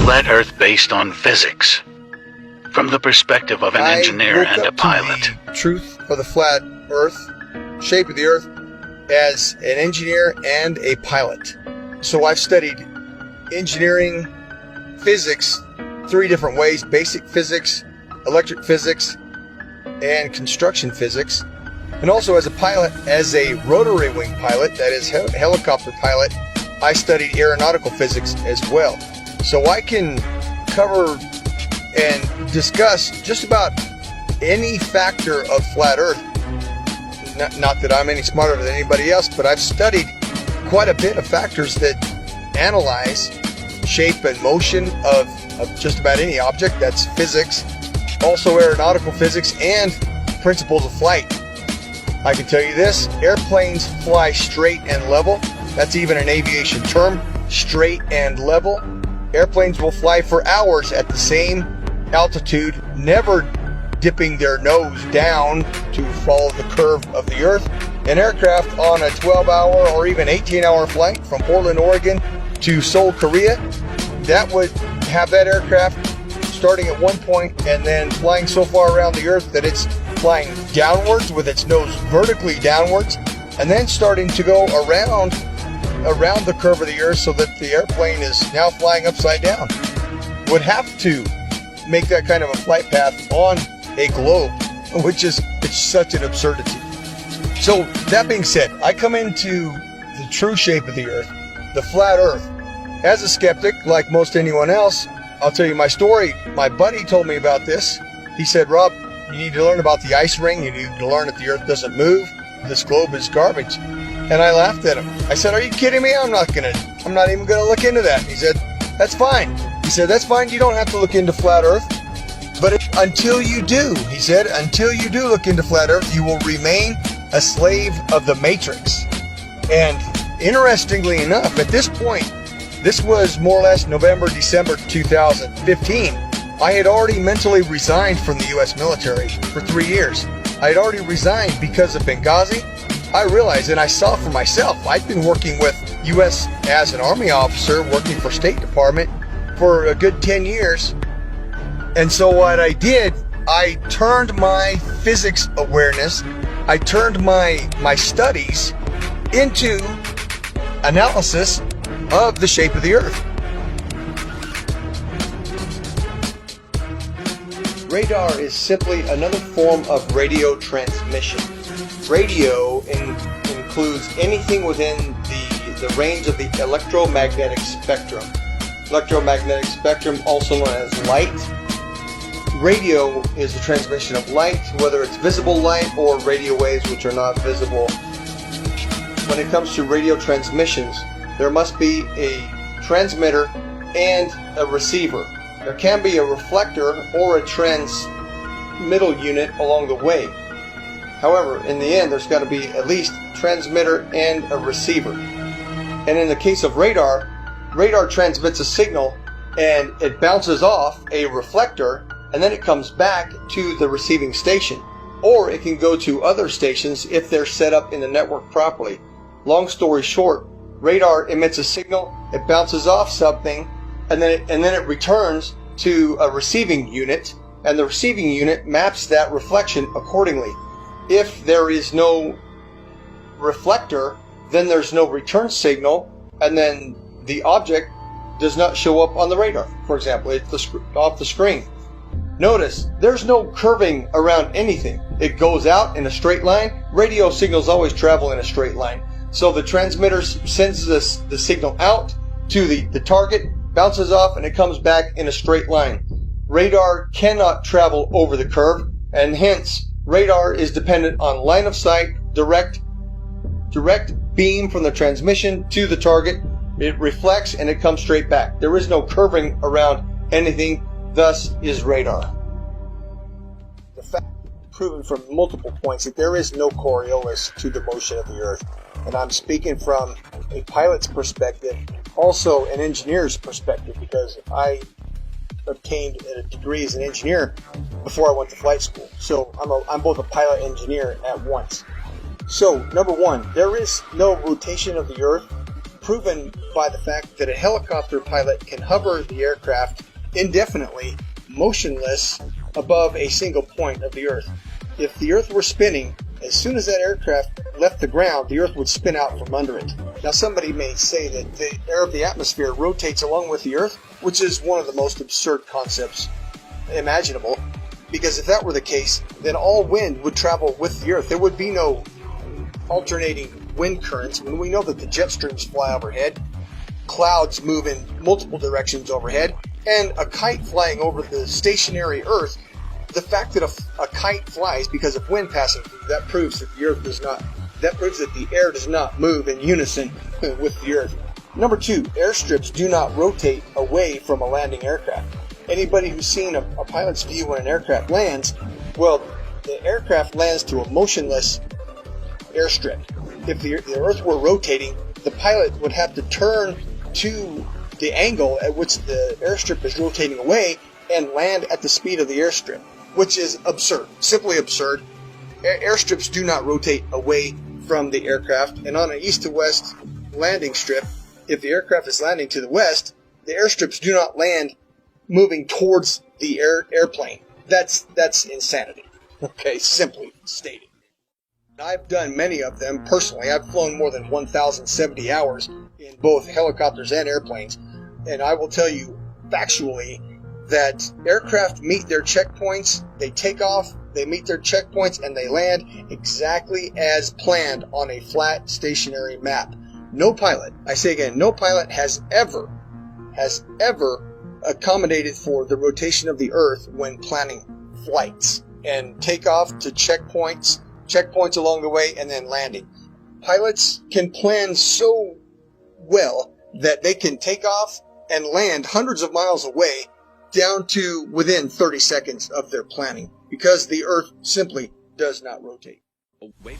Flat Earth based on physics. From the perspective of an engineer and a pilot. The truth of the flat Earth, shape of the Earth, as an engineer and a pilot. So I've studied engineering, physics, 3 different ways: basic physics, electric physics, and construction physics. And also as a pilot, as a rotary wing pilot, that is helicopter pilot, I studied aeronautical physics as well. So I can cover and discuss just about any factor of flat Earth. Not that I'm any smarter than anybody else, but I've studied quite a bit of factors that analyze shape and motion of just about any object. That's physics, also aeronautical physics, and principles of flight. I can tell you this: airplanes fly straight and level. That's even an aviation term, straight and level. Airplanes will fly for hours at the same altitude, never dipping their nose down to follow the curve of the Earth. An aircraft on a 12-hour or even 18-hour flight from Portland, Oregon to Seoul, Korea, that would have that aircraft starting at one point and then flying so far around the Earth that it's flying downwards with its nose vertically downwards, and then starting to go around the curve of the Earth so that the airplane is now flying upside down. Would have to make that kind of a flight path on a globe, which is such an absurdity. So that being said, I come into the true shape of the Earth, the flat Earth, as a skeptic, like most anyone else. I'll tell you my story. My buddy told me about this. He said, "Rob, you need to learn about the ice ring. You need to learn that the Earth doesn't move. This globe is garbage." And I laughed at him. I said, "Are you kidding me? I'm not even gonna look into that." He said, "That's fine." He said, "That's fine. You don't have to look into flat Earth. But until you do," he said, "until you do look into flat Earth, you will remain a slave of the Matrix." And interestingly enough, at this point, this was more or less November, December 2015, I had already mentally resigned from the U.S. military for 3 years. I had already resigned because of Benghazi. I realized, and I saw for myself, I'd been working with U.S. as an Army officer, working for State Department for a good 10 years. And so what I did, I turned my physics awareness, I turned my studies into analysis of the shape of the Earth. Radar is simply another form of radio transmission. Radio includes anything within the range of the electromagnetic spectrum. Electromagnetic spectrum, also known as light. Radio is the transmission of light, whether it's visible light or radio waves which are not visible. When it comes to radio transmissions, there must be a transmitter and a receiver. There can be a reflector or a transmittal unit along the way. However, in the end, there's got to be at least a transmitter and a receiver. And in the case of radar, radar transmits a signal and it bounces off a reflector, and then it comes back to the receiving station. Or it can go to other stations if they're set up in the network properly. Long story short, radar emits a signal, it bounces off something, and then it returns to a receiving unit, and the receiving unit maps that reflection accordingly. If there is no reflector, then there's no return signal, and then the object does not show up on the radar. For example, it's off the screen. Notice, there's no curving around anything. It goes out in a straight line. Radio signals always travel in a straight line. So the transmitter sends the signal out to the target, bounces off, and it comes back in a straight line. Radar cannot travel over the curve, and hence, radar is dependent on line of sight, direct beam from the transmission to the target. It reflects and it comes straight back. There is no curving around anything, thus is radar. The fact proven from multiple points that there is no Coriolis to the motion of the Earth. And I'm speaking from a pilot's perspective, also an engineer's perspective, because I obtained a degree as an engineer before I went to flight school. So I'm both a pilot and engineer at once. So, number one, there is no rotation of the Earth proven by the fact that a helicopter pilot can hover the aircraft indefinitely, motionless, above a single point of the Earth. If the Earth were spinning, as soon as that aircraft left the ground, the Earth would spin out from under it. Now, somebody may say that the air of the atmosphere rotates along with the Earth, which is one of the most absurd concepts imaginable, because if that were the case, then all wind would travel with the Earth. There would be no alternating wind currents. When we know that the jet streams fly overhead, clouds move in multiple directions overhead, and a kite flying over the stationary Earth, the fact that a kite flies because of wind passing through, that proves that the Earth does not, that proves that the air does not move in unison with the Earth. Number two, airstrips do not rotate away from a landing aircraft. Anybody who's seen a pilot's view when an aircraft lands, well, the aircraft lands to a motionless airstrip. If the Earth were rotating, the pilot would have to turn to the angle at which the airstrip is rotating away and land at the speed of the airstrip, which is absurd, simply absurd. Airstrips do not rotate away from the aircraft, and on an east to west landing strip, if the aircraft is landing to the west, the airstrips do not land moving towards the airplane. That's insanity. Okay, simply stated. I've done many of them personally. I've flown more than 1,070 hours in both helicopters and airplanes, and I will tell you factually that aircraft meet their checkpoints, they take off, they meet their checkpoints, and they land exactly as planned on a flat, stationary map. No pilot, I say again, no pilot has ever accommodated for the rotation of the Earth when planning flights and takeoff to checkpoints along the way, and then landing. Pilots can plan so well that they can take off and land hundreds of miles away down to within 30 seconds of their planning, because the Earth simply does not rotate. Oh, wait.